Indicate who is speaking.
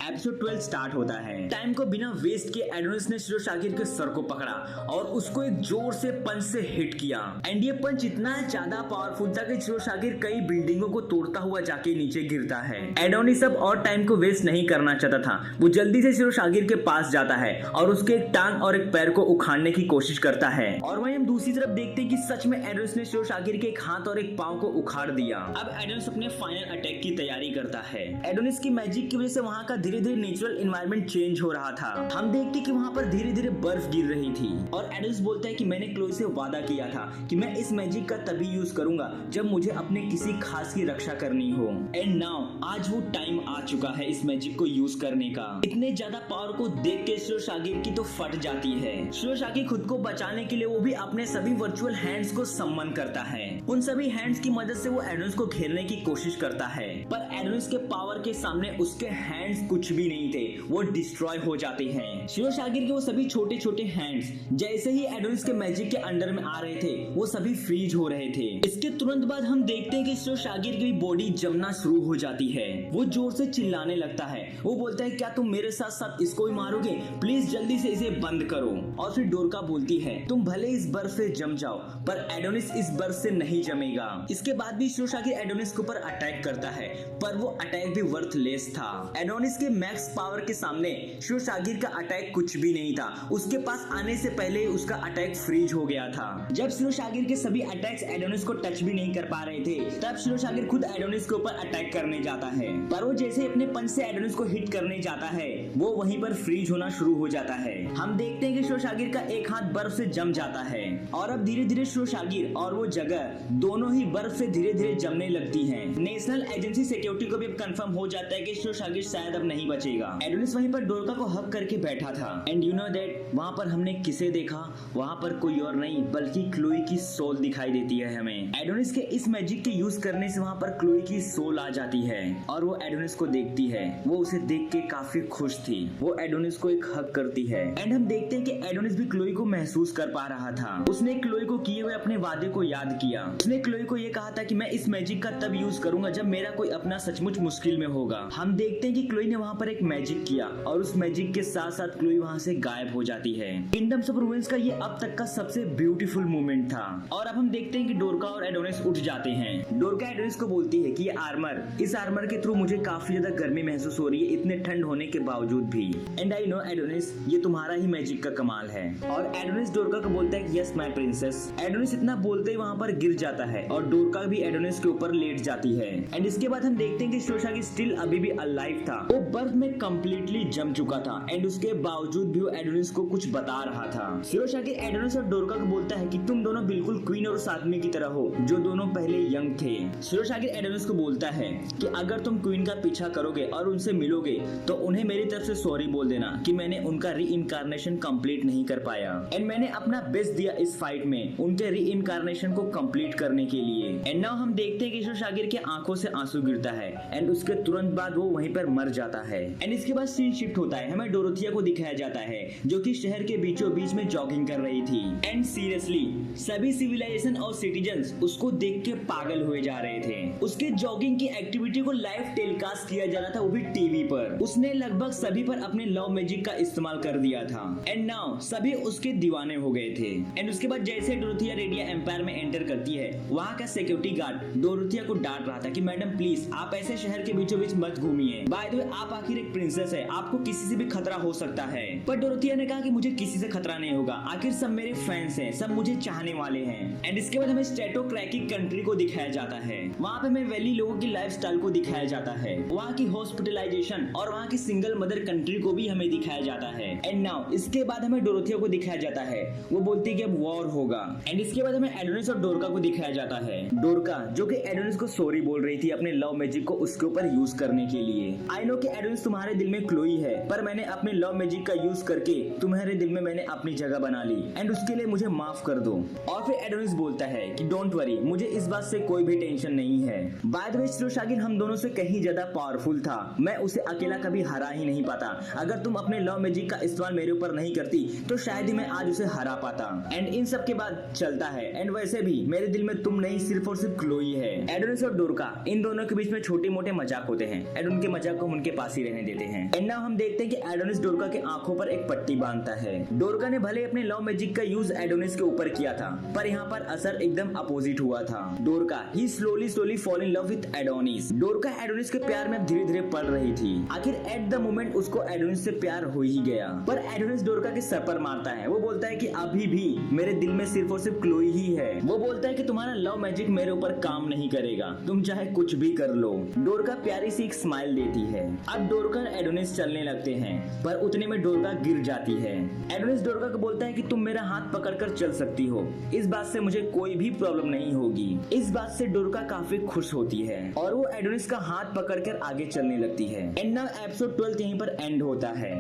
Speaker 1: Episode 12 start होता है। Time को बिना वेस्ट किए एडोनिस ने शिरोशागिर के सर को पकड़ा और उसको एक जोर से पंच से हिट किया एंड ये पंच इतना ज्यादा पावरफुल था कि शिरोशागिर कई बिल्डिंगों को तोड़ता हुआ जाके नीचे गिरता है। एडोनिस अब और टाइम को वेस्ट नहीं करना चाहता था। वो जल्दी से शिरोशागिर के पास जाता है और उसके एक टांग और एक पैर को उखाड़ने की कोशिश करता है और वहीं हम दूसरी तरफ देखते हैं कि सच में एडोनिस ने शिरोशागिर के एक हाथ और एक पांव को उखाड़ दिया। अब एडोनिस अपने फाइनल अटैक की तैयारी करता है। एडोनिस की मैजिक की वजह से वहाँ का धीरे धीरे नेचुरल एनवायरनमेंट चेंज हो रहा था। हम देखते कि वहाँ पर धीरे धीरे बर्फ गिर रही थी और एडोनिस बोलता है कि मैंने क्लोई से वादा किया था कि मैं इस मैजिक का तभी यूज करूंगा जब मुझे अपने किसी खास की रक्षा करनी हो। एंड नाउ आज वो टाइम आ चुका है इस मैजिक को यूज करने का। इतने ज्यादा पावर को देख के शिरोशागिर की तो फट जाती है। शिरोशागिर खुद को बचाने के लिए वो भी अपने सभी वर्चुअल हैंड्स को सम्मन करता है। उन सभी हैंड्स की मदद से वो एडोनिस को घेरने की कोशिश करता है, पर एडोनिस के पावर के सामने उसके हैंड्स कुछ भी नहीं थे, वो डिस्ट्रॉय हो जाते हैं। शिरोशागिर के वो सभी छोटे छोटे हैंड्स जैसे ही एडोनिस के मैजिक के अंडर में आ रहे थे वो सभी फ्रीज हो रहे थे। इसके तुरंत बाद हम देखते हैं कि शिरोशागिर की बॉडी जमना शुरू हो जाती है। वो जोर से चिल्लाने लगता है। वो बोलता है क्या तुम मेरे साथ साथ इसको ही मारोगे? प्लीज जल्दी से इसे बंद करो। और फिर डोरका बोलती है तुम भले इस बर्फ से जम जाओ पर एडोनिस इस बर्फ से नहीं जमेगा। इसके बाद भी शिरोशागिर एडोनिस के ऊपर अटैक करता है पर वो अटैक भी वर्थलेस था। एडोनिस के मैक्स पावर के सामने शिरोशागिर का अटैक कुछ भी नहीं था। उसके पास आने से पहले उसका अटैक फ्रीज हो गया था। जब शिरोशागिर के सभी अटैक्स एडोनिस को टच भी नहीं कर पा रहे थे तब शिरोशागिर खुद एडोनिस के ऊपर अटैक करने जाता है, पर वो जैसे अपने पंच से एडोनिस को हिट करने जाता है वो वहीं पर फ्रीज होना शुरू हो जाता है। हम देखते हैं कि शिरोशागिर का एक हाथ बर्फ से जम जाता है और अब धीरे धीरे शिरोशागिर और वो जगह दोनों ही बर्फ से धीरे धीरे जमने लगती हैं। नेशनल एजेंसी सिक्योरिटी को भी अब कंफर्म हो जाता है कि शिरोशागिर शायद अब नहीं बचेगा। एडोनिस वहीं पर डोरका को हक करके बैठा था एंड यू नो दैट वहाँ पर हमने किसे देखा? वहाँ पर कोई और नहीं बल्कि क्लोई की सोल दिखाई देती है हमें। एडोनिस के इस मैजिक के यूज करने से वहाँ पर क्लोई की सोल आ जाती है और वो एडोनिस को देखती है। वो उसे देख के काफी खुश थी। वो एडोनिस को एक हक करती है एंड हम देखते हैं कि एडोनिस भी क्लोई को महसूस कर पा रहा था। उसने क्लोई को किए हुए अपने वादे को याद किया। उसने क्लोई को ये कहा था कि मैं इस मैजिक का तब यूज करूंगा जब मेरा कोई अपना सचमुच मुश्किल में होगा। हम देखते हैं कि क्लोई ने वहाँ पर एक मैजिक किया और उस मैजिक के साथ साथ क्लोई वहाँ से गायब हो जाती है। किंगडम्स ऑफ रूइंस का ये अब तक का सबसे ब्यूटीफुल मोमेंट था और अब हम देखते हैं कि डोरका और एडोनिस उठ जाते हैं। डोरका एडोनिस को बोलती है कि ये आर्मर, इस आर्मर के थ्रू मुझे काफी ज्यादा गर्मी महसूस हो रही है इतने ठंड होने के बावजूद भी। एंड आई नो एडोनिस ये तुम्हारा ही मैजिक का कमाल है। और एडोनिस डोरका को बोलता है कि यस माय प्रिंसेस। एडोनिस इतना बोलते ही वहाँ पर गिर जाता है और डोरका भी एडोनिस के ऊपर लेट जाती है। एंड इसके बाद हम देखते हैं कि शिरोशागिर स्टिल अभी भी अलाइव था। वो बर्फ में कंप्लीटली जम चुका था एंड उसके बावजूद भी वो एडोनिस को कुछ बता रहा था। शिरोशागिर एडोनिस और डोरका को बोलता है कि तुम दोनों बिल्कुल क्वीन और उस आदमी की तरह हो जो दोनों पहले यंग थे। शिरोशागिर एडोनिस को बोलता है कि अगर तुम क्वीन का पीछा करोगे और उनसे मिलोगे तो उन्हें मेरी तरफ से सॉरी बोल देना कि मैंने उनका रीइंकार्नेशन कंप्लीट नहीं कर पाया एंड मैंने अपना बेस्ट दिया इस फाइट में उनके रीइंकार्नेशन को कंप्लीट करने के लिए। एंड नाउ हम देखते हैं कि शिरोशागिर के आंखों से आंसू गिरता है एंड उसके तुरंत बाद वो वहीं पर मर जाता है। एंड इसके बाद सीन शिफ्ट होता है। हमें डोरोथिया को दिखाया जाता है जो कि शहर के बीचों बीच में जॉगिंग कर रही थी। एंड सीरियसली सभी सिविलाइजेशन और सिटीजन्स उसको देख के पागल हुए जा रहे थे। उसके जॉगिंग की एक्टिविटी को लाइव टेलीकास्ट किया जा रहा था, वो भी टीवी पर। उसने लगभग सभी पर अपने लव मैजिक का इस्तेमाल कर दिया था एंड नाउ सभी उसके दीवाने हो गए थे। एंड उसके बाद जैसे डोरोथिया रेडिया एम्पायर में एंटर करती है वहाँ का सिक्योरिटी गार्ड डोरोथिया को डांट रहा था कि मैडम प्लीज आप ऐसे शहर के बीचों बीच मत घूमिए। बाय द वे आप आखिर एक प्रिंसेस है, आपको किसी से भी खतरा हो सकता है। पर डोरोथिया ने कहा कि मुझे किसी से खतरा नहीं होगा, आखिर सब मेरे फैंस हैं, सब मुझे चाहने वाले हैं। एंड इसके बाद हमें स्टेटोक्रेटिक कंट्री को दिखाया जाता है। वहाँ पे हमें वैली लोगों की लाइफस्टाइल को दिखाया जाता है, वहाँ की हॉस्पिटलाइजेशन और वहाँ की सिंगल मदर कंट्री को भी हमें दिखाया जाता है। एंड नाउ इसके बाद हमें डोरोथिया को दिखाया जाता है, वो बोलती है कि अब वॉर होगा। एंड इसके बाद हमें एडोनिस और डोरका को दिखाया जाता है। डोरका जो कि एडोनिस को सॉरी बोल रही थी अपने लव मैजिक को उसके ऊपर यूज करने के लिए। आई नो कि एडोनिस तुम्हारे दिल में क्लोई है पर मैंने अपने लव मैजिक का यूज करके तुम्हारे दिल में मैंने अपनी जगह बना ली एंड उसके लिए मुझे माफ कर दो। और फिर एडोनिस बोलता है कि डोंट वरी, मुझे इस बात से कोई भी टेंशन नहीं है। बाय द वे शिरोशागिर हम दोनों से कहीं ज्यादा पावरफुल था, मैं उसे अकेला कभी हरा ही नहीं पाता। अगर तुम अपने लव मैजिक का इस्तेमाल मेरे ऊपर नहीं करती तो शायद ही मैं आज उसे हरा पाता। एंड इन सब के बाद चलता है। एंड वैसे भी मेरे दिल दिल में तुम नहीं, सिर्फ और सिर्फ क्लोई है। एडोनिस और डोरका इन दोनों के बीच में छोटे मोटे मजाक होते हैं एंड उनके मजाक को हम उनके पास ही रहने देते हैं। एंड नाउ हम देखते हैं कि एडोनिस डोरका के आंखों पर एक पट्टी बांधता है। डोरका ने भले अपने लव मैजिक का यूज एडोनिस के ऊपर किया था, पर यहाँ पर असर एकदम अपोजिट हुआ था। Dorka he slowly fall in love with Adonis. Dorka Adonis के प्यार में धीरे धीरे पड़ रही थी। आखिर एट द मोमेंट उसको एडोनिस से प्यार हो ही गया। पर एडोनिस डोरका के सर पर मारता है। वो बोलता है कि अभी भी मेरे दिल में सिर्फ और सिर्फ क्लोई ही है। वो बोलता है कि तुम्हारा लव मैजिक मेरे ऊपर काम नहीं करेगा, तुम चाहे कुछ भी कर लो। डोरका प्यारी सी एक स्माइल देती है। अब डोरका और एडोनिस चलने लगते हैं, पर उतने में डोरका गिर जाती है। एडोनिस डोरका को बोलता है कि तुम मेरा हाथ पकड़कर चल सकती हो, इस बात से मुझे कोई भी प्रॉब्लम नहीं होगी। इस बात से डोरका काफी खुश होती है और वो एडोनिस का हाथ पकड़कर आगे चलने लगती है। एंड नाउ एपिसोड 12 यहीं पर एंड होता है।